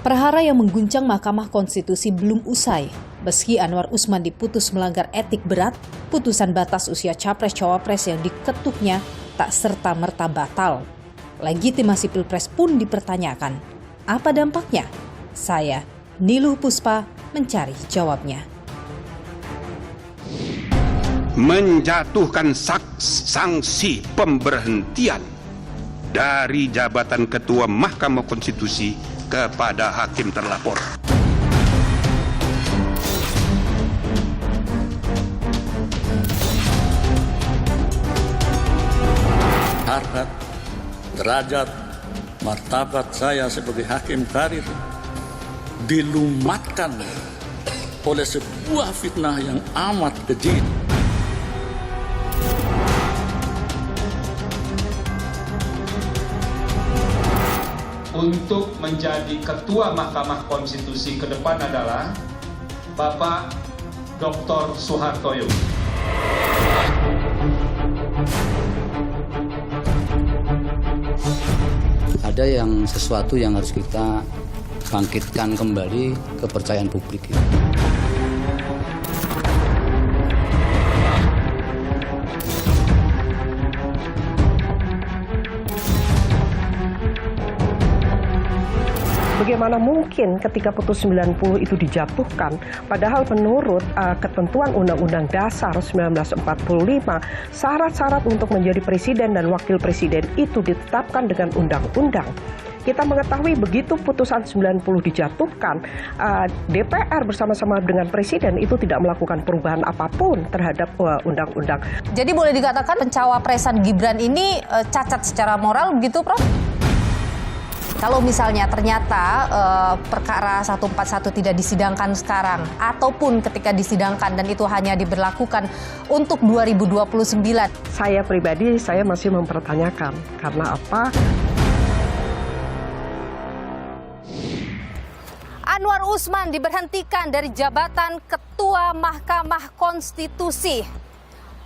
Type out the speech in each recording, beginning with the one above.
Perhara yang mengguncang Mahkamah Konstitusi belum usai. Meski Anwar Usman diputus melanggar etik berat, putusan batas usia Capres-Cawapres yang diketuknya tak serta-merta batal. Legitimasi Pilpres pun dipertanyakan. Apa dampaknya? Saya, Niluh Puspa, mencari jawabnya. Menjatuhkan sanksi pemberhentian dari jabatan Ketua Mahkamah Konstitusi kepada hakim terlapor. Harkat, derajat, martabat saya sebagai hakim karir dilumatkan oleh sebuah fitnah yang amat keji. Untuk menjadi Ketua Mahkamah Konstitusi ke depan adalah Bapak Dr. Soehartoyo. Ada sesuatu yang harus kita bangkitkan kembali kepercayaan publik. Bagaimana mungkin ketika putus 90 itu dijatuhkan, padahal menurut ketentuan Undang-Undang Dasar 1945, syarat-syarat untuk menjadi presiden dan wakil presiden itu ditetapkan dengan undang-undang. Kita mengetahui begitu putusan 90 dijatuhkan, DPR bersama-sama dengan presiden itu tidak melakukan perubahan apapun terhadap undang-undang. Jadi boleh dikatakan pencawapresan Gibran ini cacat secara moral begitu, Prof? Kalau misalnya ternyata perkara 141 tidak disidangkan sekarang, ataupun ketika disidangkan dan itu hanya diberlakukan untuk 2029. Saya pribadi, saya masih mempertanyakan. Karena apa? Anwar Usman diberhentikan dari jabatan Ketua Mahkamah Konstitusi.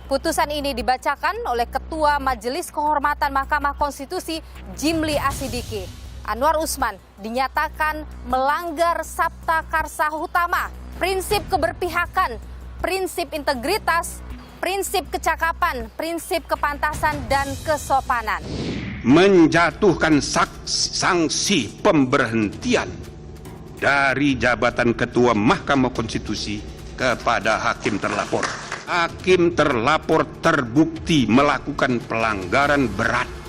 Putusan ini dibacakan oleh Ketua Majelis Kehormatan Mahkamah Konstitusi Jimli Asidiki. Anwar Usman dinyatakan melanggar Sabta Karsa Utama, prinsip keberpihakan, prinsip integritas, prinsip kecakapan, prinsip kepantasan, dan kesopanan. Menjatuhkan sanksi pemberhentian dari jabatan Ketua Mahkamah Konstitusi kepada hakim terlapor. Hakim terlapor terbukti melakukan pelanggaran berat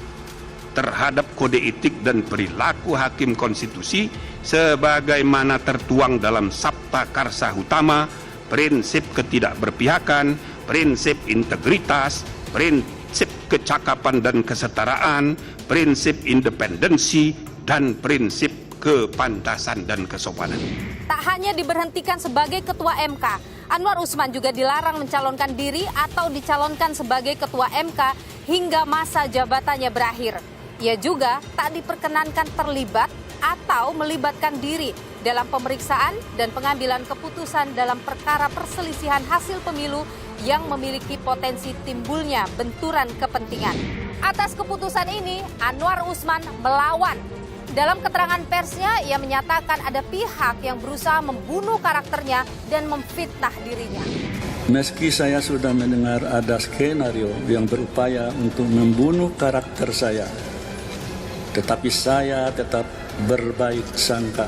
terhadap kode etik dan perilaku hakim konstitusi sebagaimana tertuang dalam Sabta Karsa Utama, prinsip ketidakberpihakan, prinsip integritas, prinsip kecakapan dan kesetaraan, prinsip independensi, dan prinsip kepantasan dan kesopanan. Tak hanya diberhentikan sebagai Ketua MK, Anwar Usman juga dilarang mencalonkan diri atau dicalonkan sebagai Ketua MK hingga masa jabatannya berakhir. Ia juga tak diperkenankan terlibat atau melibatkan diri dalam pemeriksaan dan pengambilan keputusan dalam perkara perselisihan hasil pemilu yang memiliki potensi timbulnya benturan kepentingan. Atas keputusan ini, Anwar Usman melawan. Dalam keterangan persnya, ia menyatakan ada pihak yang berusaha membunuh karakternya dan memfitnah dirinya. Meski saya sudah mendengar ada skenario yang berupaya untuk membunuh karakter saya, tetapi saya tetap berbaik sangka,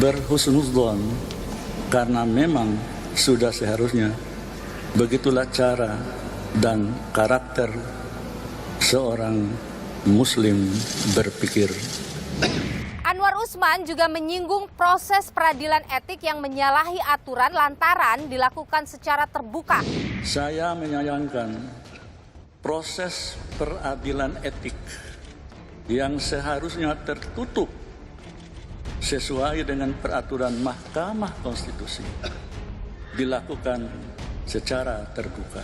berhusnudzon, karena memang sudah seharusnya begitulah cara dan karakter seorang Muslim berpikir. Anwar Usman juga menyinggung proses peradilan etik yang menyalahi aturan lantaran dilakukan secara terbuka. Saya menyayangkan proses peradilan etik yang seharusnya tertutup sesuai dengan peraturan Mahkamah Konstitusi dilakukan secara terbuka.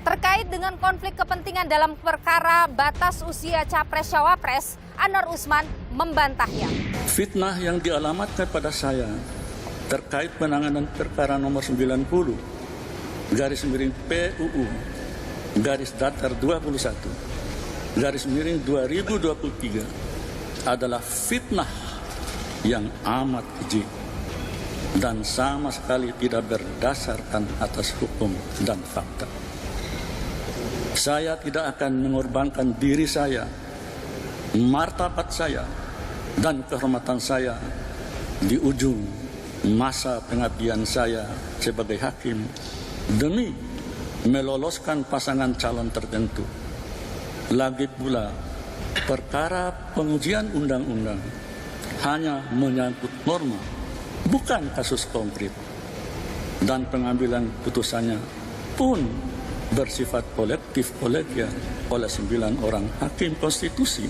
Terkait dengan konflik kepentingan dalam perkara batas usia Capres-Cawapres, Anwar Usman membantahnya. Fitnah yang dialamatkan pada saya terkait penanganan perkara nomor 90 /PUU /21 /2023 adalah fitnah yang amat keji dan sama sekali tidak berdasarkan atas hukum dan fakta. Saya tidak akan mengorbankan diri saya, martabat saya, dan kehormatan saya di ujung masa pengabdian saya sebagai hakim demi meloloskan pasangan calon tertentu. Lagi pula, perkara pengujian undang-undang hanya menyangkut norma, bukan kasus konkret. Dan pengambilan putusannya pun bersifat kolektif kolegial oleh 9 orang hakim konstitusi,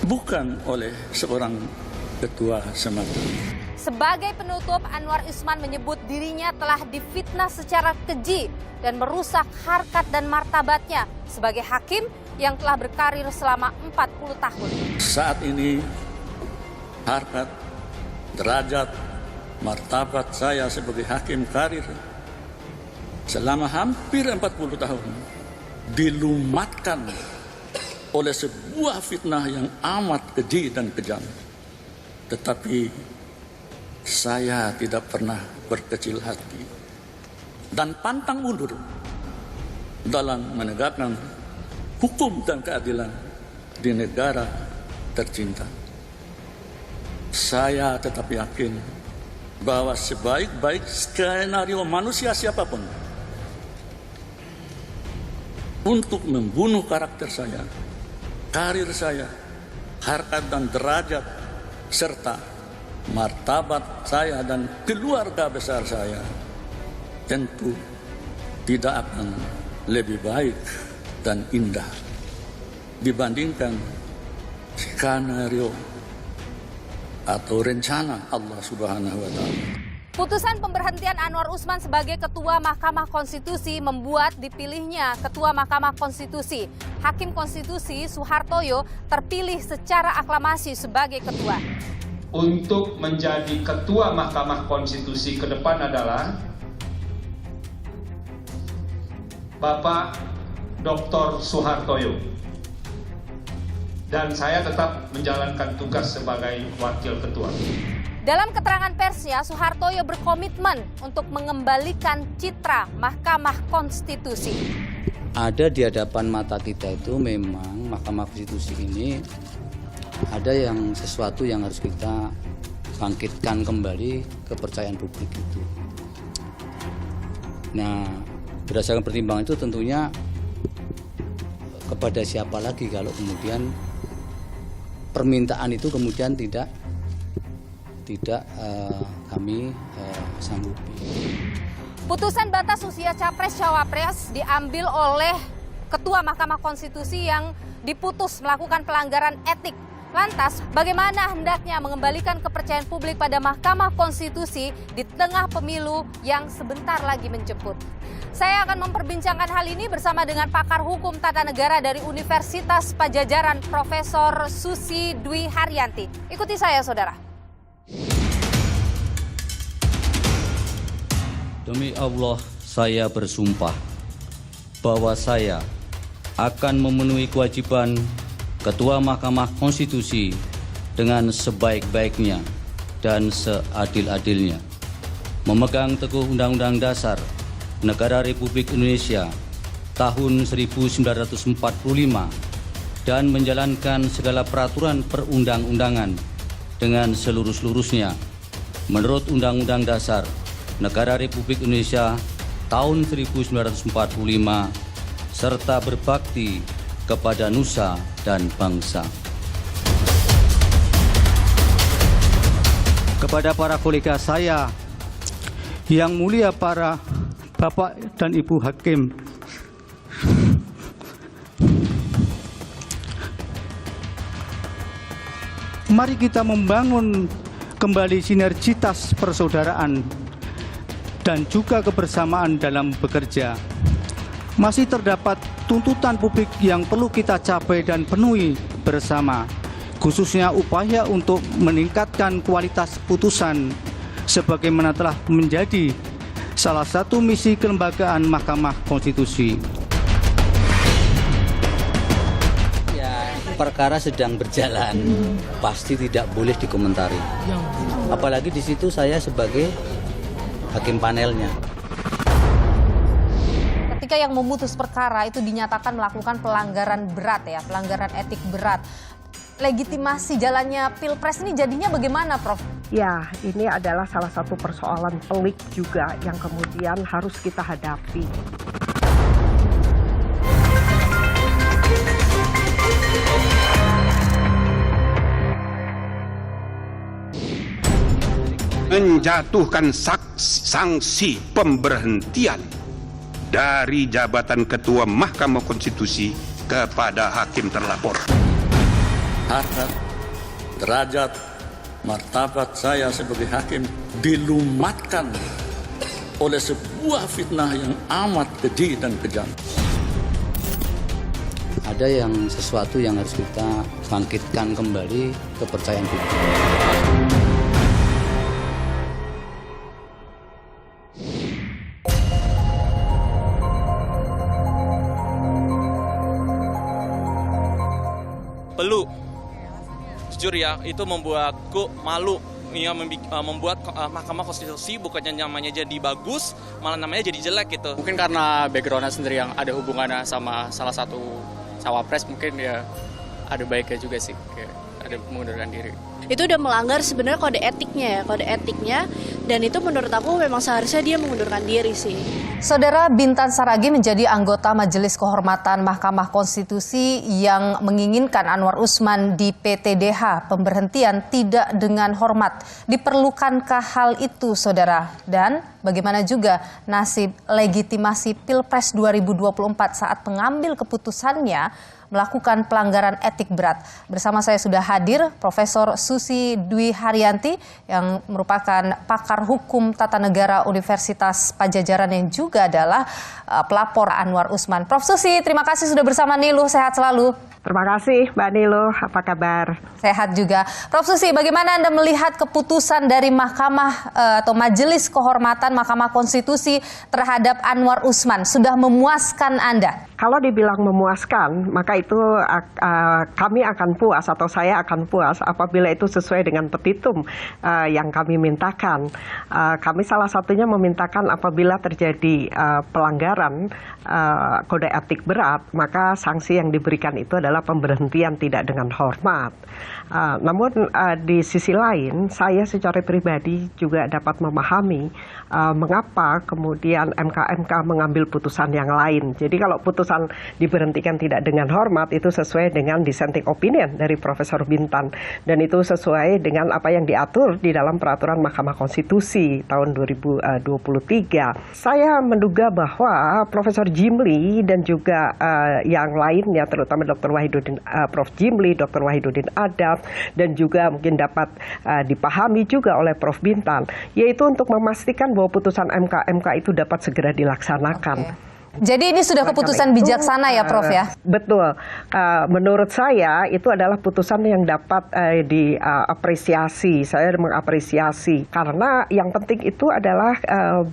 bukan oleh seorang ketua semata. Sebagai penutup, Anwar Usman menyebut dirinya telah difitnah secara keji dan merusak harkat dan martabatnya sebagai hakim yang telah berkarir selama 40 tahun. Saat ini, harkat, derajat, martabat saya sebagai hakim karir selama hampir 40 tahun dilumatkan oleh sebuah fitnah yang amat keji dan kejam. Tetapi saya tidak pernah berkecil hati dan pantang mundur dalam menegakkan hukum dan keadilan di negara tercinta. Saya tetap yakin bahwa sebaik-baik skenario manusia siapapun untuk membunuh karakter saya, karir saya, harkat dan derajat, serta martabat saya dan keluarga besar saya, tentu tidak akan lebih baik dan indah dibandingkan skenario atau rencana Allah Subhanahu wa Ta'ala. Putusan pemberhentian Anwar Usman sebagai Ketua Mahkamah Konstitusi membuat dipilihnya Ketua Mahkamah Konstitusi. Hakim Konstitusi Soehartoyo terpilih secara aklamasi sebagai ketua. Untuk menjadi Ketua Mahkamah Konstitusi ke depan adalah Bapak Dr. Soehartoyo. Dan saya tetap menjalankan tugas sebagai Wakil Ketua. Dalam keterangan persnya, Soehartoyo berkomitmen untuk mengembalikan citra Mahkamah Konstitusi. Ada di hadapan mata kita itu memang Mahkamah Konstitusi ini ada yang sesuatu yang harus kita bangkitkan kembali kepercayaan publik itu. Nah, berdasarkan pertimbangan itu tentunya kepada siapa lagi kalau kemudian permintaan itu kemudian tidak kami sanggupi. Putusan batas usia Capres-Cawapres diambil oleh Ketua Mahkamah Konstitusi yang diputus melakukan pelanggaran etik. Lantas, bagaimana hendaknya mengembalikan kepercayaan publik pada Mahkamah Konstitusi di tengah pemilu yang sebentar lagi menjemput? Saya akan memperbincangkan hal ini bersama dengan pakar hukum tata negara dari Universitas Padjadjaran, Profesor Susi Dwi Haryanti. Ikuti saya, saudara. Demi Allah, saya bersumpah bahwa saya akan memenuhi kewajiban Ketua Mahkamah Konstitusi dengan sebaik-baiknya dan seadil-adilnya, memegang teguh Undang-Undang Dasar Negara Republik Indonesia tahun 1945 dan menjalankan segala peraturan perundang-undangan dengan seluruh-seluruhnya menurut Undang-Undang Dasar Negara Republik Indonesia tahun 1945 serta berbakti kepada nusa dan bangsa. Kepada para kolega saya yang mulia, para Bapak dan Ibu Hakim, mari kita membangun kembali sinergitas persaudaraan dan juga kebersamaan dalam bekerja. Masih terdapat tuntutan publik yang perlu kita capai dan penuhi bersama, khususnya upaya untuk meningkatkan kualitas putusan sebagaimana telah menjadi salah satu misi kelembagaan Mahkamah Konstitusi. Ya, perkara sedang berjalan, pasti tidak boleh dikomentari. Apalagi di situ saya sebagai hakim panelnya. Ketika yang memutus perkara itu dinyatakan melakukan pelanggaran berat ya, pelanggaran etik berat. Legitimasi jalannya Pilpres ini jadinya bagaimana, Prof? Ya, ini adalah salah satu persoalan pelik juga yang kemudian harus kita hadapi. Menjatuhkan sanksi pemberhentian dari jabatan Ketua Mahkamah Konstitusi kepada hakim terlapor. Harkat, derajat, martabat saya sebagai hakim dilumatkan oleh sebuah fitnah yang amat keji dan kejam. Ada sesuatu yang harus kita bangkitkan kembali kepercayaan publik. Perlu, jujur ya, itu membuatku malu. Ya, membuat Mahkamah Konstitusi bukannya namanya jadi bagus, malah namanya jadi jelek gitu. Mungkin karena background-nya sendiri yang ada hubungannya sama salah satu cawapres, mungkin ya ada baiknya juga sih, kayak ada mengundurkan diri. Itu udah melanggar sebenarnya kode etiknya, dan itu menurut aku memang seharusnya dia mengundurkan diri sih. Saudara Bintan Saragi menjadi anggota Majelis Kehormatan Mahkamah Konstitusi yang menginginkan Anwar Usman di PTDH pemberhentian tidak dengan hormat. Diperlukankah hal itu, saudara? Dan bagaimana juga nasib legitimasi Pilpres 2024 saat pengambil keputusannya melakukan pelanggaran etik berat? Bersama saya sudah hadir Profesor Susi Dwi Haryanti yang merupakan pakar hukum tata negara Universitas Padjadjaran yang juga adalah pelapor Anwar Usman. Prof Susi, terima kasih sudah bersama Niluh, sehat selalu. Terima kasih Mbak Niluh, apa kabar? Sehat juga. Prof Susi, bagaimana Anda melihat keputusan dari Mahkamah atau Majelis Kehormatan Mahkamah Konstitusi terhadap Anwar Usman? Sudah memuaskan Anda? Kalau dibilang memuaskan, maka itu kami akan puas atau saya akan puas apabila itu sesuai dengan petitum yang kami mintakan. Kami salah satunya memintakan apabila terjadi pelanggaran kode etik berat, maka sanksi yang diberikan itu adalah pemberhentian tidak dengan hormat. Namun di sisi lain, saya secara pribadi juga dapat memahami mengapa kemudian MK mengambil putusan yang lain. Jadi kalau putusan diberhentikan tidak dengan hormat itu sesuai dengan dissenting opinion dari Profesor Bintan, dan itu sesuai dengan apa yang diatur di dalam peraturan Mahkamah Konstitusi tahun 2023. Saya menduga bahwa Profesor Jimli dan juga yang lainnya, terutama Dr. Wahidudin, Prof. Jimli, Dr. Wahidudin Adab, dan juga mungkin dapat dipahami juga oleh Prof. Bintan, yaitu untuk memastikan bahwa putusan MK itu dapat segera dilaksanakan. Okay. Jadi ini sudah keputusan bijaksana ya, Prof ya? Betul. Menurut saya itu adalah putusan yang dapat diapresiasi. Saya mengapresiasi karena yang penting itu adalah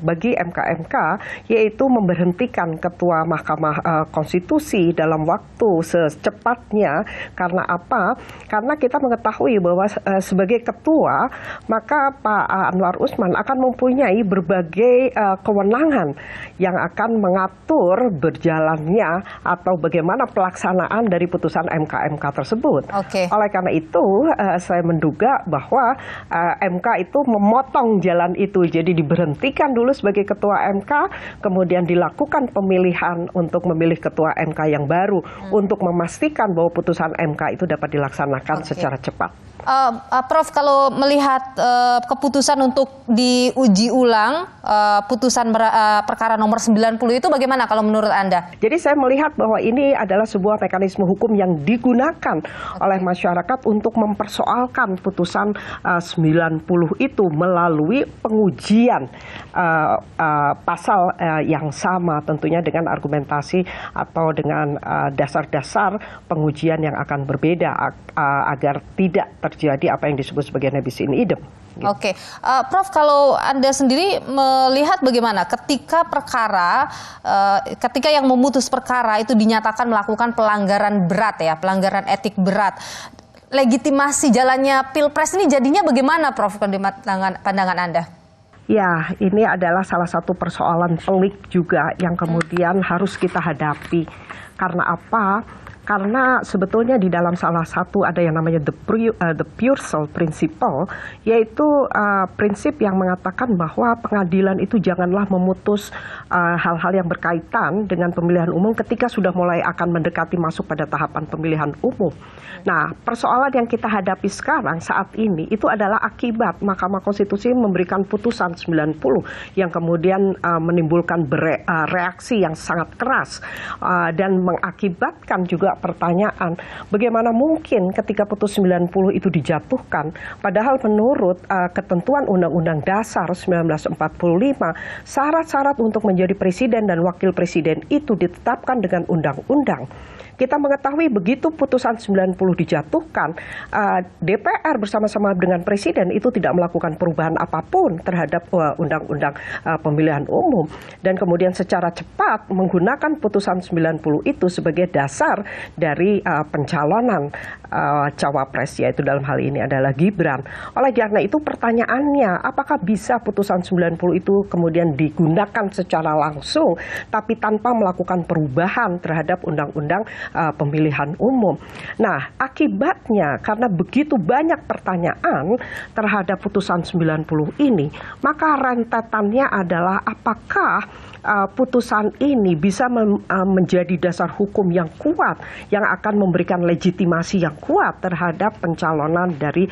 bagi MK yaitu memberhentikan Ketua Mahkamah Konstitusi dalam waktu secepatnya. Karena apa? Karena kita mengetahui bahwa sebagai ketua maka Pak Anwar Usman akan mempunyai berbagai kewenangan yang akan mengatur berjalannya atau bagaimana pelaksanaan dari putusan MK tersebut. Okay. Oleh karena itu, saya menduga bahwa MK itu memotong jalan itu. Jadi diberhentikan dulu sebagai ketua MK, kemudian dilakukan pemilihan untuk memilih ketua MK yang baru untuk memastikan bahwa putusan MK itu dapat dilaksanakan secara cepat. Prof, kalau melihat keputusan untuk diuji ulang putusan perkara nomor 90 itu bagaimana kalau menurut Anda? Jadi saya melihat bahwa ini adalah sebuah mekanisme hukum yang digunakan oleh masyarakat untuk mempersoalkan putusan 90 itu melalui pengujian pasal yang sama, tentunya dengan argumentasi atau dengan dasar-dasar pengujian yang akan berbeda agar tidak terjadi apa yang disebut sebagai nebis in idem. Gitu. Oke, Prof, kalau Anda sendiri melihat bagaimana ketika perkara, ketika yang memutus perkara itu dinyatakan melakukan pelanggaran berat ya, pelanggaran etik berat, legitimasi jalannya Pilpres ini jadinya bagaimana, Prof, pandangan Anda? Ya, ini adalah salah satu persoalan pelik juga yang kemudian harus kita hadapi. Karena apa? Karena sebetulnya di dalam salah satu ada yang namanya the Purcell Principle, yaitu prinsip yang mengatakan bahwa pengadilan itu janganlah memutus hal-hal yang berkaitan dengan pemilihan umum ketika sudah mulai akan mendekati masuk pada tahapan pemilihan umum. Nah, persoalan yang kita hadapi sekarang saat ini itu adalah akibat Mahkamah Konstitusi memberikan putusan 90 yang kemudian menimbulkan reaksi yang sangat keras dan mengakibatkan juga pertanyaan, bagaimana mungkin ketika putus 90 itu dijatuhkan, padahal menurut ketentuan Undang-Undang Dasar 1945, syarat-syarat untuk menjadi presiden dan wakil presiden itu ditetapkan dengan undang-undang. Kita mengetahui begitu putusan 90 dijatuhkan, DPR bersama-sama dengan Presiden itu tidak melakukan perubahan apapun terhadap undang-undang pemilihan umum. Dan kemudian secara cepat menggunakan putusan 90 itu sebagai dasar dari pencalonan cawapres, yaitu dalam hal ini adalah Gibran. Oleh karena itu pertanyaannya, apakah bisa putusan 90 itu kemudian digunakan secara langsung, tapi tanpa melakukan perubahan terhadap undang-undang pemilihan umum. Nah, akibatnya karena begitu banyak pertanyaan terhadap putusan 90 ini, maka rentetannya adalah apakah putusan ini bisa menjadi dasar hukum yang kuat yang akan memberikan legitimasi yang kuat terhadap pencalonan dari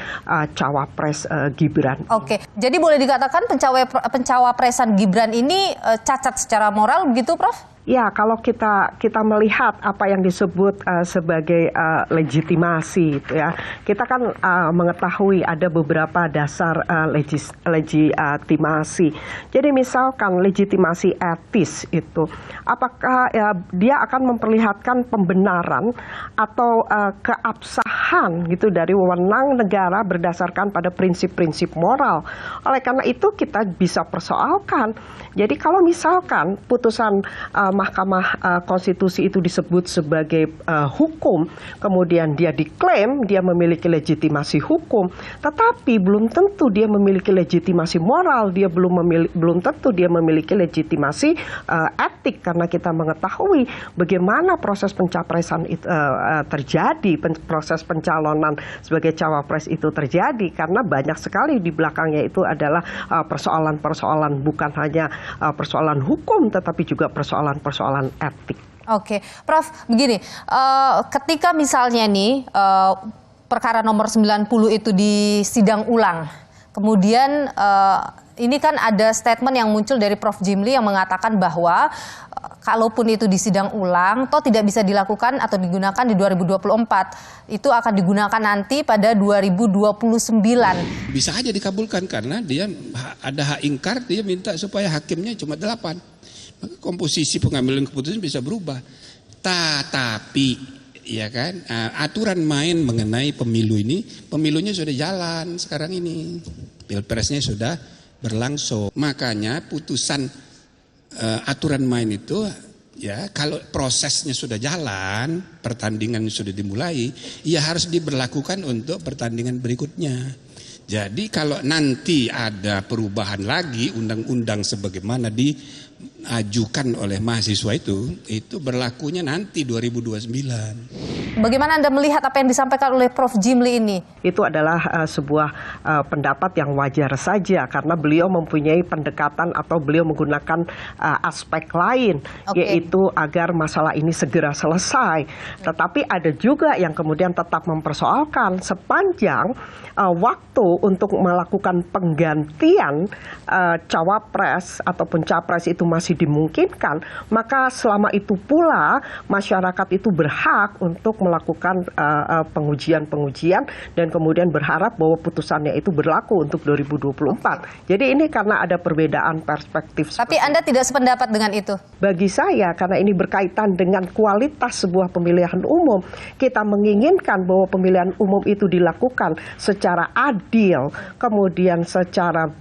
cawapres Gibran. Oke, jadi boleh dikatakan pencawapresan Gibran ini cacat secara moral begitu, Prof? Ya, kalau kita melihat apa yang disebut sebagai legitimasi, itu ya, kita kan mengetahui ada beberapa dasar legitimasi. Jadi misalkan legitimasi etis itu, apakah dia akan memperlihatkan pembenaran atau keabsahan gitu dari wewenang negara berdasarkan pada prinsip-prinsip moral. Oleh karena itu kita bisa persoalkan. Jadi kalau misalkan putusan Mahkamah Konstitusi itu disebut sebagai hukum, kemudian dia diklaim dia memiliki legitimasi hukum, tetapi belum tentu dia memiliki legitimasi moral, dia belum tentu dia memiliki legitimasi etik, karena kita mengetahui bagaimana proses pencapresan itu terjadi, proses pencalonan sebagai cawapres itu terjadi, karena banyak sekali di belakangnya itu adalah persoalan-persoalan bukan hanya persoalan hukum, tetapi juga persoalan-persoalan etik. Oke, Prof, begini, ketika misalnya nih perkara nomor 90 itu di sidang ulang, kemudian ini kan ada statement yang muncul dari Prof. Jimli yang mengatakan bahwa kalaupun itu di sidang ulang, toh tidak bisa dilakukan atau digunakan di 2024. Itu akan digunakan nanti pada 2029. Bisa aja dikabulkan karena dia ada hak ingkar, dia minta supaya hakimnya cuma 8. Maka komposisi pengambilan keputusan bisa berubah. Tetapi ya kan, aturan main mengenai pemilu ini, pemilunya sudah jalan sekarang ini. Pilpresnya sudah berlangsung. Makanya putusan aturan main itu ya kalau prosesnya sudah jalan, pertandingan sudah dimulai, ya harus diberlakukan untuk pertandingan berikutnya. Jadi kalau nanti ada perubahan lagi undang-undang sebagaimana diajukan oleh mahasiswa itu berlakunya nanti 2029. Bagaimana Anda melihat apa yang disampaikan oleh Prof. Jimli ini? Itu adalah sebuah pendapat yang wajar saja karena beliau mempunyai pendekatan atau beliau menggunakan aspek lain, yaitu agar masalah ini segera selesai. Tetapi ada juga yang kemudian tetap mempersoalkan sepanjang waktu untuk melakukan penggantian cawapres ataupun capres itu masih dimungkinkan, maka selama itu pula masyarakat itu berhak untuk melakukan pengujian-pengujian dan kemudian berharap bahwa putusannya itu berlaku untuk 2024. Jadi ini karena ada perbedaan perspektif. Tapi Anda tidak sependapat dengan itu? Bagi saya, karena ini berkaitan dengan kualitas sebuah pemilihan umum, kita menginginkan bahwa pemilihan umum itu dilakukan secara adil, kemudian secara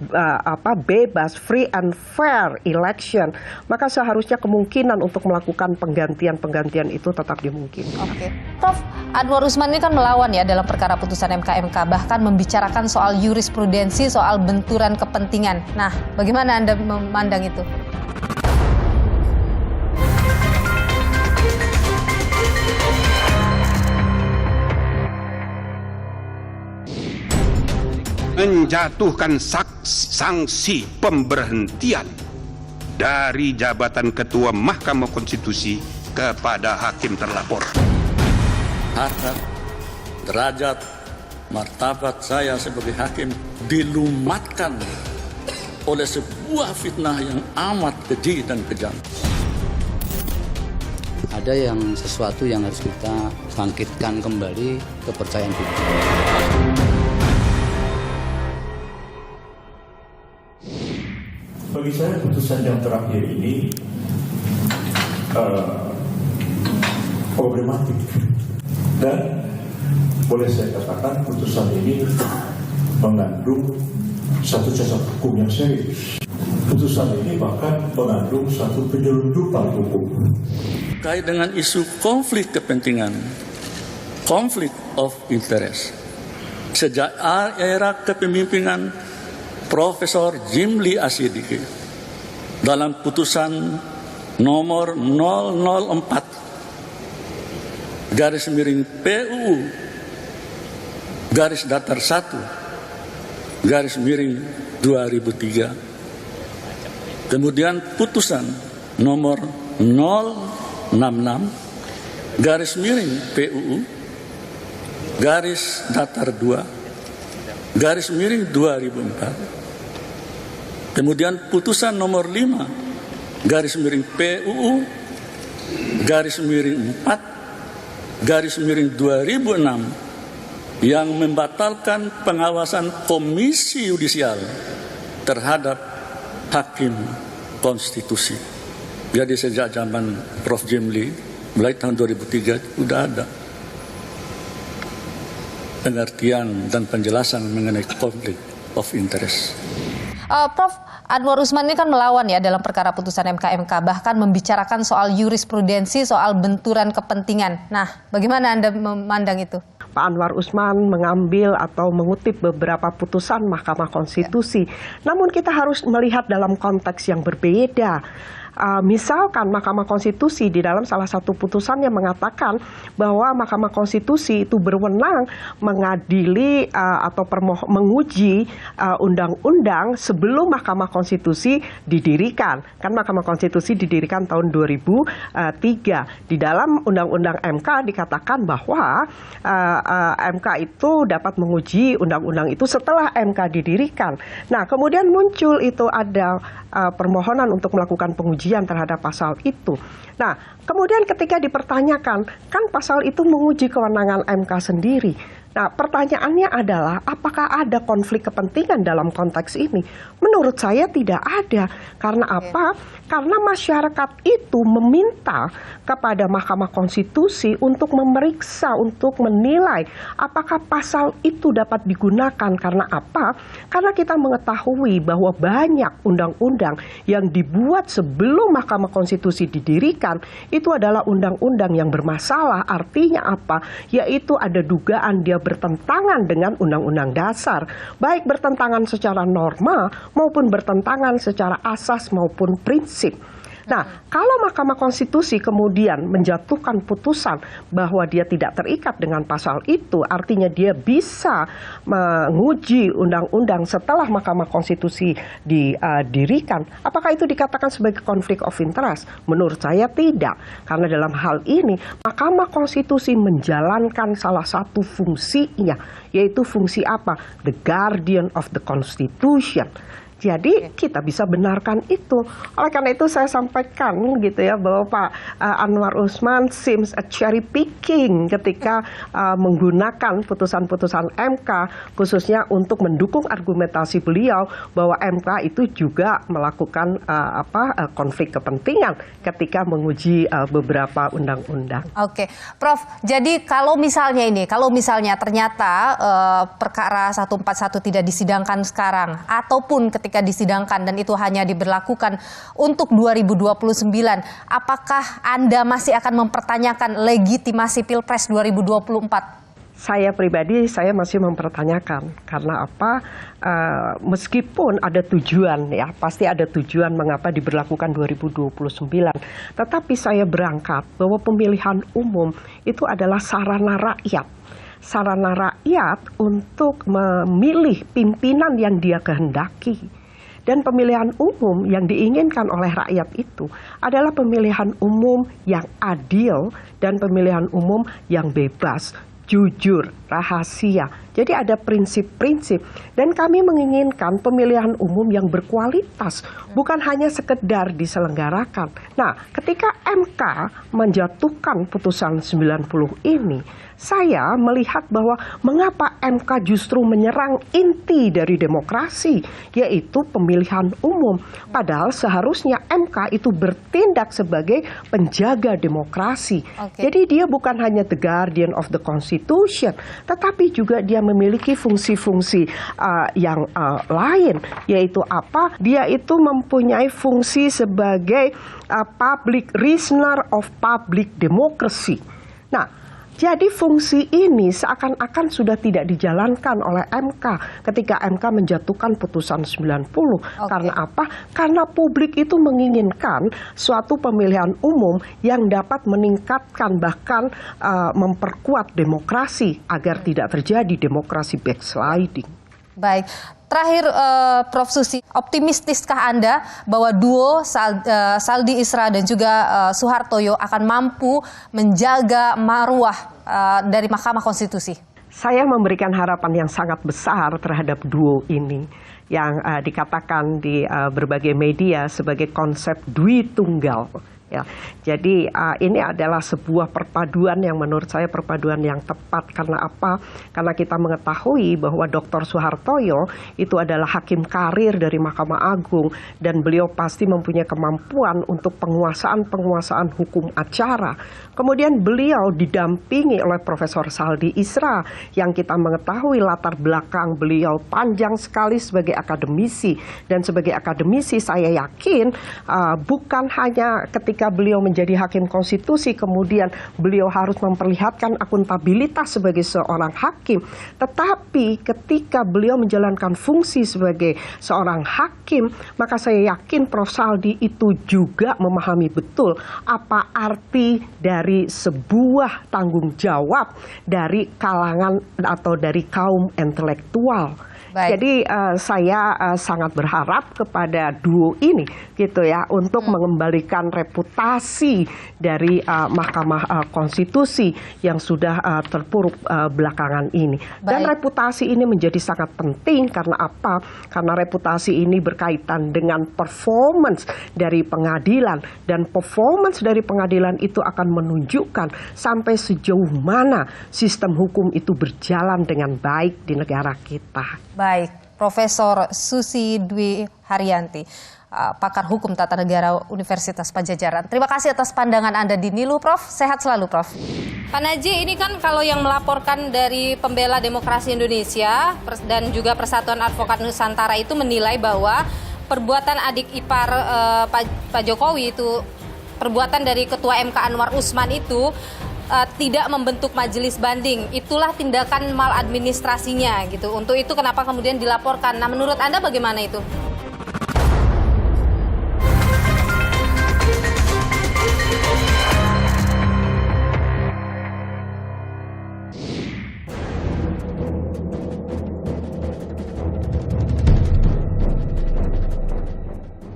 bebas, free and fair election, maka seharusnya kemungkinan untuk melakukan penggantian itu tetap dimungkinkan. Oke, Prof, Anwar Usman ini kan melawan ya dalam perkara putusan MK, bahkan membicarakan soal jurisprudensi, soal benturan kepentingan. Nah, bagaimana Anda memandang itu? Menjatuhkan sanksi pemberhentian dari jabatan Ketua Mahkamah Konstitusi kepada hakim terlapor. Harkat, derajat, martabat saya sebagai hakim dilumatkan oleh sebuah fitnah yang amat keji dan kejam. Ada yang sesuatu yang harus kita bangkitkan kembali kepercayaan publik. Bagi saya putusan yang terakhir ini problematik dan boleh saya katakan putusan ini mengandung satu cacat hukum yang serius. Putusan ini bahkan mengandung satu penyelundupan hukum. Kait dengan isu konflik kepentingan, konflik of interest, sejak era kepemimpinan Profesor Jimli Asyidiki dalam putusan nomor 004 garis miring PUU garis datar 1 garis miring 2003, kemudian putusan nomor 066 garis miring PUU garis datar 2 garis miring 2004, kemudian putusan nomor 5 garis miring PUU garis miring 4 garis miring 2006 yang membatalkan pengawasan Komisi Yudisial terhadap hakim konstitusi. Jadi sejak zaman Prof. Jimli mulai tahun 2003 sudah ada pengertian dan penjelasan mengenai konflik of interest. Prof, Anwar Usman ini kan melawan ya dalam perkara putusan MK, bahkan membicarakan soal jurisprudensi, soal benturan kepentingan. Nah, bagaimana Anda memandang itu? Pak Anwar Usman mengambil atau mengutip beberapa putusan Mahkamah Konstitusi. Namun kita harus melihat dalam konteks yang berbeda. Misalkan Mahkamah Konstitusi di dalam salah satu putusannya mengatakan bahwa Mahkamah Konstitusi itu berwenang mengadili atau menguji undang-undang sebelum Mahkamah Konstitusi didirikan. Kan Mahkamah Konstitusi didirikan tahun 2003. Di dalam Undang-Undang MK dikatakan bahwa MK itu dapat menguji undang-undang itu setelah MK didirikan. Nah, kemudian muncul itu ada permohonan untuk melakukan pengujian terhadap pasal itu. Nah, kemudian ketika dipertanyakan, kan pasal itu menguji kewenangan MK sendiri. Nah, pertanyaannya adalah apakah ada konflik kepentingan dalam konteks ini? Menurut saya tidak ada. Karena apa? Karena masyarakat itu meminta kepada Mahkamah Konstitusi untuk memeriksa, untuk menilai apakah pasal itu dapat digunakan. Karena apa? Karena kita mengetahui bahwa banyak undang-undang yang dibuat sebelum Mahkamah Konstitusi didirikan itu adalah undang-undang yang bermasalah. Artinya apa? Yaitu ada dugaan dia bertentangan dengan undang-undang dasar, baik bertentangan secara norma maupun bertentangan secara asas maupun prinsip. Nah, kalau Mahkamah Konstitusi kemudian menjatuhkan putusan bahwa dia tidak terikat dengan pasal itu, artinya dia bisa menguji undang-undang setelah Mahkamah Konstitusi didirikan, apakah itu dikatakan sebagai konflik of interest? Menurut saya tidak, karena dalam hal ini Mahkamah Konstitusi menjalankan salah satu fungsinya, yaitu fungsi apa? The guardian of the Constitution. Jadi kita bisa benarkan itu. Oleh karena itu saya sampaikan gitu ya bahwa Pak Anwar Usman seems a cherry picking ketika menggunakan putusan-putusan MK khususnya untuk mendukung argumentasi beliau bahwa MK itu juga melakukan konflik kepentingan ketika menguji beberapa undang-undang. Oke, Prof. Jadi kalau misalnya ternyata perkara 141 tidak disidangkan sekarang ataupun ketika disidangkan dan itu hanya diberlakukan untuk 2029, apakah Anda masih akan mempertanyakan legitimasi Pilpres 2024? Saya pribadi, saya masih mempertanyakan. Karena apa? Meskipun ada tujuan, ya pasti ada tujuan mengapa diberlakukan 2029. Tetapi saya berangkat bahwa pemilihan umum itu adalah sarana rakyat. Sarana rakyat untuk memilih pimpinan yang dia kehendaki. Dan pemilihan umum yang diinginkan oleh rakyat itu adalah pemilihan umum yang adil dan pemilihan umum yang bebas, jujur, rahasia. Jadi ada prinsip-prinsip dan kami menginginkan pemilihan umum yang berkualitas, bukan hanya sekedar diselenggarakan. Nah, ketika MK menjatuhkan putusan 90 ini, saya melihat bahwa mengapa MK justru menyerang inti dari demokrasi, yaitu pemilihan umum. Padahal seharusnya MK itu bertindak sebagai penjaga demokrasi. Jadi dia bukan hanya the guardian of the Constitution, tetapi juga dia memiliki fungsi-fungsi yang lain, yaitu apa? Dia itu mempunyai fungsi sebagai public listener of public democracy. Nah, jadi fungsi ini seakan-akan sudah tidak dijalankan oleh MK ketika MK menjatuhkan putusan 90. Karena apa? Karena publik itu menginginkan suatu pemilihan umum yang dapat meningkatkan bahkan memperkuat demokrasi agar tidak terjadi demokrasi backsliding. Baik. Terakhir, Prof. Susi, optimistiskah Anda bahwa duo Saldi Isra dan juga Soehartoyo akan mampu menjaga marwah dari Mahkamah Konstitusi? Saya memberikan harapan yang sangat besar terhadap duo ini yang dikatakan di berbagai media sebagai konsep Dwi Tunggal. Ya, jadi ini adalah sebuah perpaduan yang menurut saya perpaduan yang tepat. Karena apa? Karena kita mengetahui bahwa Dr. Soehartoyo itu adalah hakim karir dari Mahkamah Agung dan beliau pasti mempunyai kemampuan untuk penguasaan hukum acara. Kemudian beliau didampingi oleh Profesor Saldi Isra yang kita mengetahui latar belakang beliau panjang sekali sebagai akademisi. Dan sebagai akademisi saya yakin bukan hanya ketika beliau menjadi hakim konstitusi kemudian beliau harus memperlihatkan akuntabilitas sebagai seorang hakim, tetapi ketika beliau menjalankan fungsi sebagai seorang hakim, maka saya yakin Prof. Saldi itu juga memahami betul apa arti dari sebuah tanggung jawab dari kalangan atau dari kaum intelektual. Baik. Jadi saya sangat berharap kepada duo ini gitu ya untuk mengembalikan reputasi dari Mahkamah Konstitusi yang sudah terpuruk belakangan ini. Baik. Dan reputasi ini menjadi sangat penting karena apa? Karena reputasi ini berkaitan dengan performance dari pengadilan dan performance dari pengadilan itu akan menunjukkan sampai sejauh mana sistem hukum itu berjalan dengan baik di negara kita. Baik, Profesor Susi Dwi Haryanti, pakar hukum tata negara Universitas Padjadjaran. Terima kasih atas pandangan Anda di Nilu, Prof. Sehat selalu, Prof. Pak Naji, ini kan kalau yang melaporkan dari Pembela Demokrasi Indonesia dan juga Persatuan Advokat Nusantara itu menilai bahwa perbuatan adik ipar Pak Jokowi itu, perbuatan dari Ketua MK Anwar Usman itu tidak membentuk majelis banding, itulah tindakan maladministrasinya gitu. Untuk itu kenapa kemudian dilaporkan? Nah, menurut Anda bagaimana itu?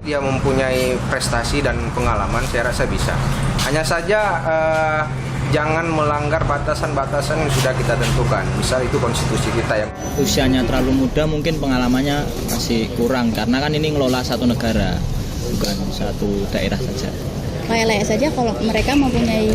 Dia mempunyai prestasi dan pengalaman, saya rasa bisa. Hanya saja jangan melanggar batasan-batasan yang sudah kita tentukan. Misal itu konstitusi kita yang usianya terlalu muda, mungkin pengalamannya masih kurang karena kan ini ngelola satu negara, bukan satu daerah saja. Layak-layak saja kalau mereka mempunyai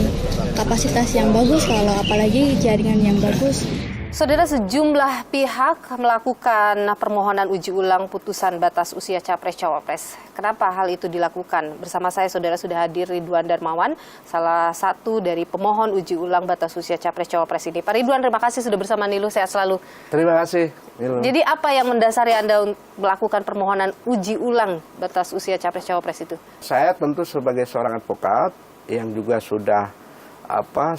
kapasitas yang bagus, kalau apalagi jaringan yang bagus. Saudara, sejumlah pihak melakukan permohonan uji ulang putusan batas usia Capres-Cawapres. Kenapa hal itu dilakukan? Bersama saya, saudara, sudah hadir Ridwan Darmawan, salah satu dari pemohon uji ulang batas usia Capres-Cawapres ini. Pak Ridwan, terima kasih sudah bersama Nilu, sehat selalu. Terima kasih, Nilu. Jadi apa yang mendasari Anda melakukan permohonan uji ulang batas usia Capres-Cawapres itu? Saya tentu sebagai seorang advokat yang juga sudah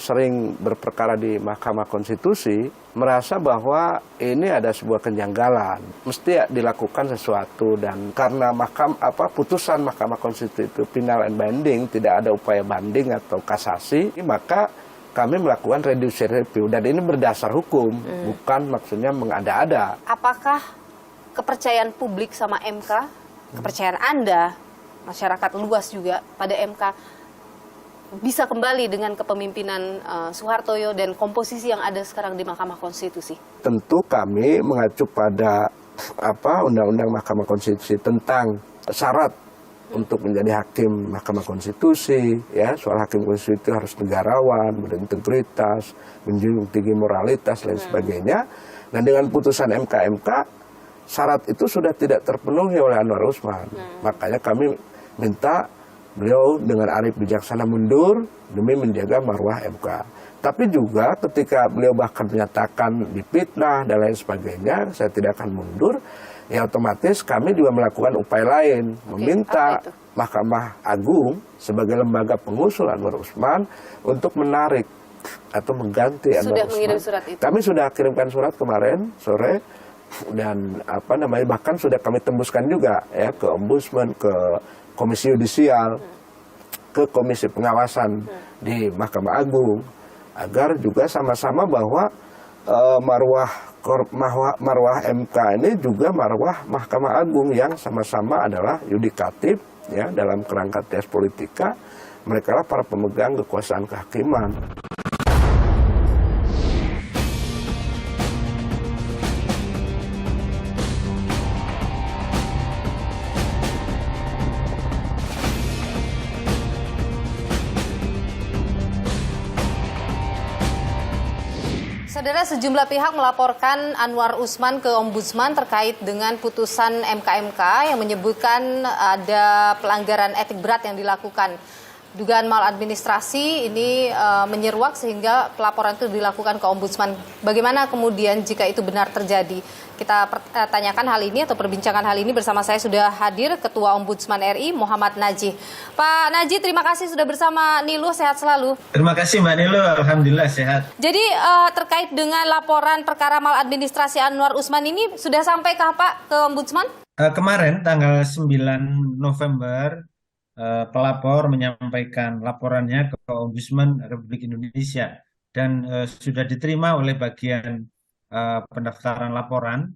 sering berperkara di Mahkamah Konstitusi, merasa bahwa ini ada sebuah kenjanggalan, mesti dilakukan sesuatu, dan karena putusan Mahkamah Konstitusi itu final and binding, tidak ada upaya banding atau kasasi, maka kami melakukan judicial review, dan ini berdasar hukum, bukan maksudnya mengada-ada. Apakah kepercayaan publik sama MK, kepercayaan Anda, masyarakat luas juga pada MK, bisa kembali dengan kepemimpinan Soehartoyo dan komposisi yang ada sekarang di Mahkamah Konstitusi? Tentu kami mengacu pada Undang-Undang Mahkamah Konstitusi tentang syarat untuk menjadi hakim Mahkamah Konstitusi, ya, soal hakim konstitusi itu harus negarawan, berintegritas, menjunjung tinggi moralitas dan sebagainya. Dan dengan putusan MK syarat itu sudah tidak terpenuhi oleh Anwar Usman. Makanya kami minta beliau dengan arif bijaksana mundur demi menjaga marwah MK. Tapi juga ketika beliau bahkan menyatakan difitnah dan lain sebagainya, saya tidak akan mundur, ya otomatis kami juga melakukan upaya lain, meminta Mahkamah Agung sebagai lembaga pengusul Anwar Usman untuk menarik atau mengganti Anwar Usman. Mengirim surat itu? Kami sudah kirimkan surat kemarin sore, dan bahkan sudah kami tembuskan juga ya ke Ombudsman, ke Komisi Yudisial, ke Komisi Pengawasan di Mahkamah Agung, agar juga sama-sama bahwa marwah MK ini juga marwah Mahkamah Agung yang sama-sama adalah yudikatif, ya, dalam kerangka tes politika, mereka lah para pemegang kekuasaan kehakiman. Saudara, sejumlah pihak melaporkan Anwar Usman ke Ombudsman terkait dengan putusan MK yang menyebutkan ada pelanggaran etik berat yang dilakukan. Dugaan maladministrasi ini menyeruak sehingga pelaporan itu dilakukan ke Ombudsman. Bagaimana kemudian jika itu benar terjadi? Kita tanyakan hal ini atau perbincangan hal ini bersama saya sudah hadir Ketua Ombudsman RI Muhammad Najih. Pak Najih, terima kasih sudah bersama Nilu, sehat selalu. Terima kasih Mbak Nilu, alhamdulillah sehat. Jadi terkait dengan laporan perkara maladministrasi Anwar Usman ini sudah sampaikah Pak ke Ombudsman? Kemarin tanggal 9 November pelapor menyampaikan laporannya ke Ombudsman Republik Indonesia dan sudah diterima oleh bagian pendaftaran laporan.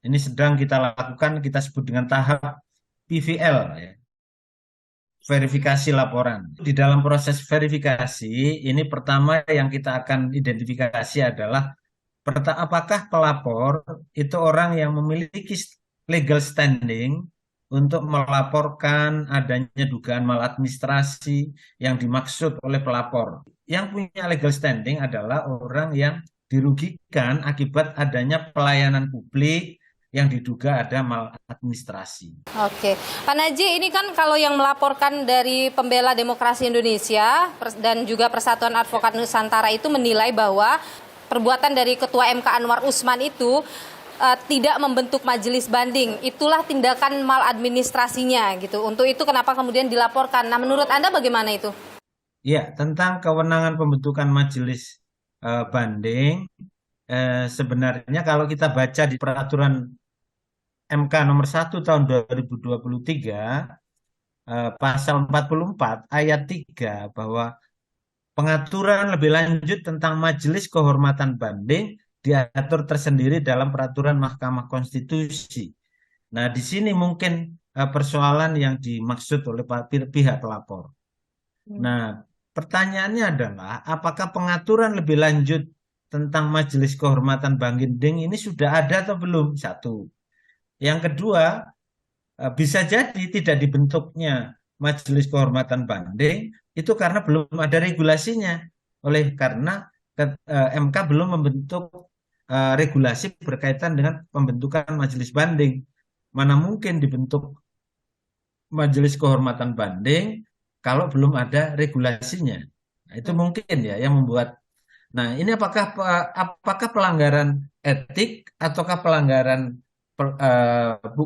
Ini sedang kita lakukan, kita sebut dengan tahap PVL, ya, verifikasi laporan. Di dalam proses verifikasi ini pertama yang kita akan identifikasi adalah apakah pelapor itu orang yang memiliki legal standing untuk melaporkan adanya dugaan maladministrasi yang dimaksud oleh pelapor. Yang punya legal standing adalah orang yang dirugikan akibat adanya pelayanan publik yang diduga ada maladministrasi. Oke, Pak Najih, ini kan kalau yang melaporkan dari Pembela Demokrasi Indonesia dan juga Persatuan Advokat Nusantara itu menilai bahwa perbuatan dari Ketua MK Anwar Usman itu tidak membentuk majelis banding. Itulah tindakan maladministrasinya gitu. Untuk itu kenapa kemudian dilaporkan? Nah, menurut Anda bagaimana itu? Ya, tentang kewenangan pembentukan majelis banding, sebenarnya kalau kita baca di peraturan MK nomor 1 tahun 2023 pasal 44 ayat 3 bahwa pengaturan lebih lanjut tentang majelis kehormatan banding diatur tersendiri dalam peraturan Mahkamah Konstitusi. Nah, di sini mungkin persoalan yang dimaksud oleh pihak pelapor. Nah, pertanyaannya adalah apakah pengaturan lebih lanjut tentang Majelis Kehormatan Banding ini sudah ada atau belum? Satu. Yang kedua, bisa jadi tidak dibentuknya Majelis Kehormatan Banding itu karena belum ada regulasinya. Oleh karena MK belum membentuk regulasi berkaitan dengan pembentukan Majelis Banding. Mana mungkin dibentuk Majelis Kehormatan Banding kalau belum ada regulasinya. Nah, itu mungkin ya yang membuat. Nah, ini apakah pelanggaran etik ataukah pelanggaran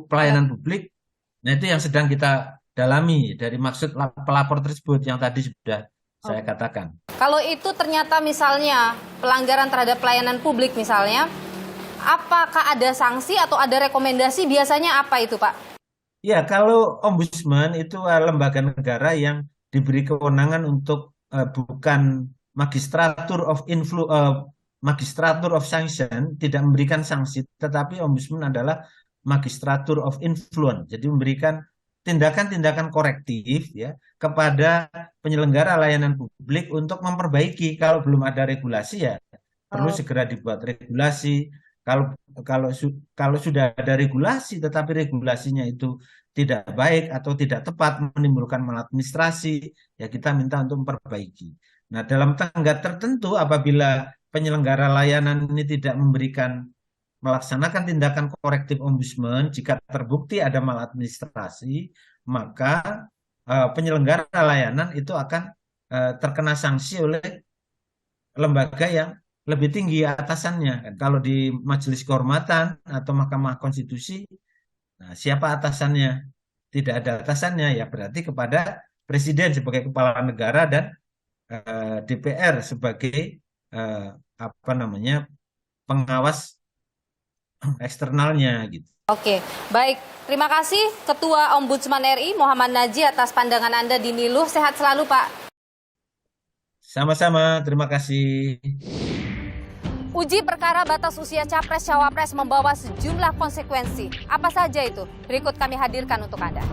pelayanan publik? Nah, itu yang sedang kita dalami dari maksud pelapor tersebut yang tadi sudah saya katakan. Kalau itu ternyata misalnya pelanggaran terhadap pelayanan publik misalnya, apakah ada sanksi atau ada rekomendasi? Biasanya apa itu, Pak? Ya, kalau ombudsman itu lembaga negara yang diberi kewenangan untuk bukan magistratur of sanction, tidak memberikan sanksi, tetapi ombudsman adalah magistratur of influence, jadi memberikan tindakan-tindakan korektif ya kepada penyelenggara layanan publik untuk memperbaiki. Kalau belum ada regulasi ya perlu segera dibuat regulasi. Kalau sudah ada regulasi tetapi regulasinya itu tidak baik atau tidak tepat, menimbulkan maladministrasi, ya kita minta untuk memperbaiki. Nah, dalam tenggat tertentu apabila penyelenggara layanan ini tidak melaksanakan tindakan korektif ombudsman, jika terbukti ada maladministrasi, maka penyelenggara layanan itu akan terkena sanksi oleh lembaga yang lebih tinggi atasannya. Kalau di Majelis Kehormatan atau Mahkamah Konstitusi, nah, siapa atasannya? Tidak ada atasannya, ya berarti kepada Presiden sebagai kepala negara dan DPR sebagai pengawas eksternalnya gitu. Oke, baik. Terima kasih Ketua Ombudsman RI Muhammad Naji atas pandangan Anda di Niluh. Sehat selalu, Pak. Sama-sama, terima kasih. Uji perkara batas usia Capres-Cawapres membawa sejumlah konsekuensi. Apa saja itu? Berikut kami hadirkan untuk Anda.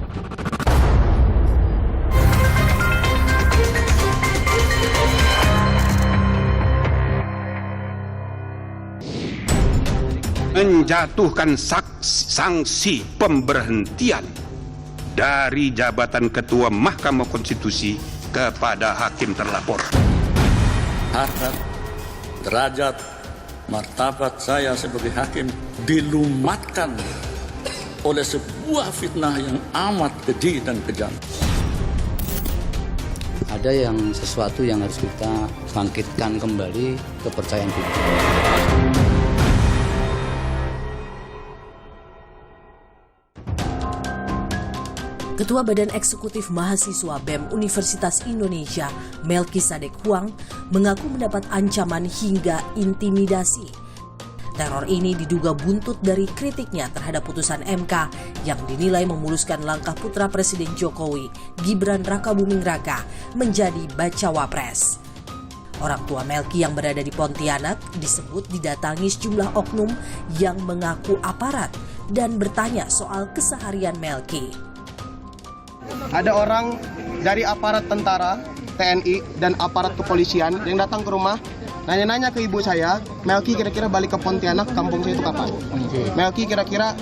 Menjatuhkan sanksi pemberhentian dari jabatan Ketua Mahkamah Konstitusi kepada hakim terlapor. Harkat, derajat, martabat saya sebagai hakim dilumatkan oleh sebuah fitnah yang amat keji dan kejam. Ada sesuatu yang harus kita bangkitkan kembali kepercayaan publik. Ketua Badan Eksekutif Mahasiswa BEM Universitas Indonesia, Melki Sadek Huang, mengaku mendapat ancaman hingga intimidasi. Teror ini diduga buntut dari kritiknya terhadap putusan MK yang dinilai memuluskan langkah putra Presiden Jokowi, Gibran Rakabuming Raka, menjadi bacawa pres. Orang tua Melki yang berada di Pontianak disebut didatangi sejumlah oknum yang mengaku aparat dan bertanya soal keseharian Melki. Ada orang dari aparat tentara, TNI, dan aparat kepolisian yang datang ke rumah, nanya-nanya ke ibu saya, Melki kira-kira balik ke Pontianak, kampung saya itu kapan? Melki kira-kira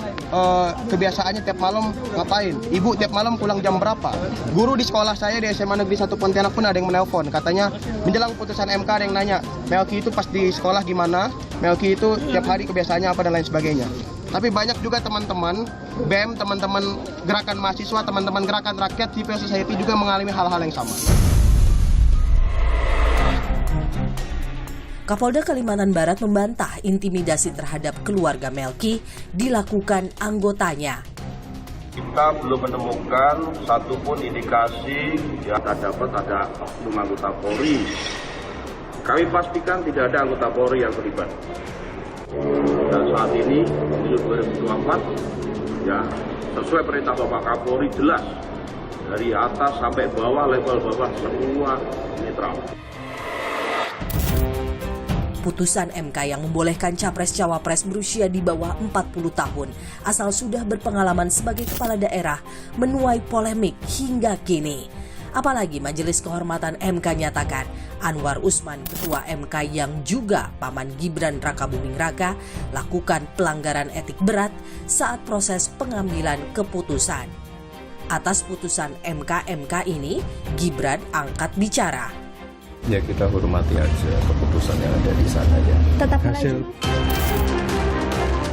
kebiasaannya tiap malam ngapain? Ibu tiap malam pulang jam berapa? Guru di sekolah saya di SMA Negeri 1 Pontianak pun ada yang menelpon, katanya menjelang putusan MK ada yang nanya, Melki itu pas di sekolah gimana? Melki itu tiap hari kebiasaannya apa dan lain sebagainya. Tapi banyak juga teman-teman BEM, teman-teman gerakan mahasiswa, teman-teman gerakan rakyat, civil society juga mengalami hal-hal yang sama. Kapolda Kalimantan Barat membantah intimidasi terhadap keluarga Melki dilakukan anggotanya. Kita belum menemukan satupun indikasi yang dapat ada oknum anggota Polri. Kami pastikan tidak ada anggota Polri yang terlibat. Dan saat ini, di 2024, ya sesuai perintah Bapak Kapolri jelas dari atas sampai bawah, level bawah semua netral. Putusan MK yang membolehkan Capres-Cawapres berusia di bawah 40 tahun asal sudah berpengalaman sebagai kepala daerah menuai polemik hingga kini. Apalagi Majelis Kehormatan MK nyatakan Anwar Usman, Ketua MK yang juga paman Gibran Rakabuming Raka, lakukan pelanggaran etik berat saat proses pengambilan keputusan. Atas putusan MK ini, Gibran angkat bicara. Ya kita hormati aja keputusan yang ada di sana ya. Tetap hasil.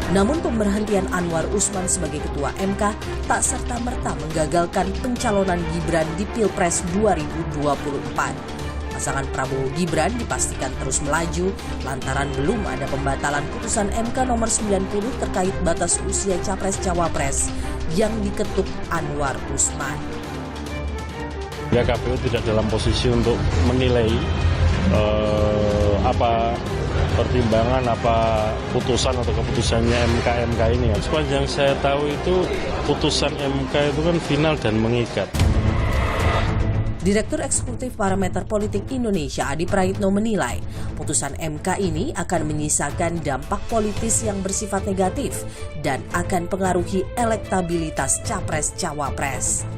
Namun pemberhentian Anwar Usman sebagai Ketua MK tak serta-merta menggagalkan pencalonan Gibran di Pilpres 2024. Pasangan Prabowo Gibran dipastikan terus melaju lantaran belum ada pembatalan putusan MK nomor 90 terkait batas usia Capres-Cawapres yang diketuk Anwar Usman. Ya, KPU tidak dalam posisi untuk menilai apa pertimbangan, apa putusan atau keputusannya MK ini. Sepanjang saya tahu itu putusan MK itu kan final dan mengikat. Direktur Eksekutif Parameter Politik Indonesia Adi Praitno menilai putusan MK ini akan menyisakan dampak politis yang bersifat negatif dan akan pengaruhi elektabilitas Capres-Cawapres.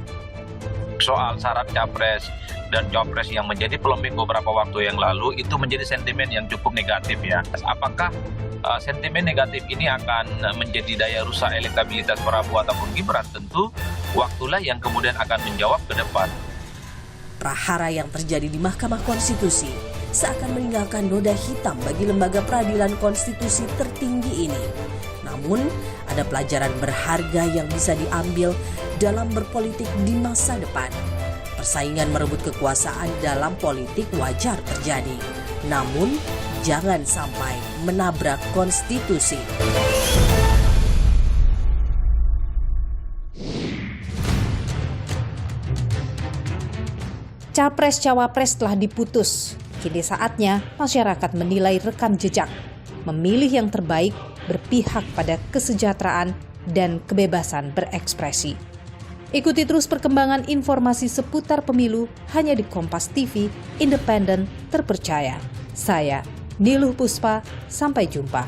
Soal syarat Capres dan Cawapres yang menjadi polemik beberapa waktu yang lalu itu menjadi sentimen yang cukup negatif ya. Apakah sentimen negatif ini akan menjadi daya rusak elektabilitas Prabowo ataupun Gibran? Tentu waktulah yang kemudian akan menjawab ke depan. Prahara yang terjadi di Mahkamah Konstitusi seakan meninggalkan noda hitam bagi lembaga peradilan konstitusi tertinggi ini. Namun, ada pelajaran berharga yang bisa diambil dalam berpolitik di masa depan. Persaingan merebut kekuasaan dalam politik wajar terjadi. Namun, jangan sampai menabrak konstitusi. Capres-Cawapres telah diputus. Kini saatnya masyarakat menilai rekam jejak, memilih yang terbaik, berpihak pada kesejahteraan dan kebebasan berekspresi. Ikuti terus perkembangan informasi seputar pemilu hanya di Kompas TV, independen, terpercaya. Saya, Niluh Puspa, sampai jumpa.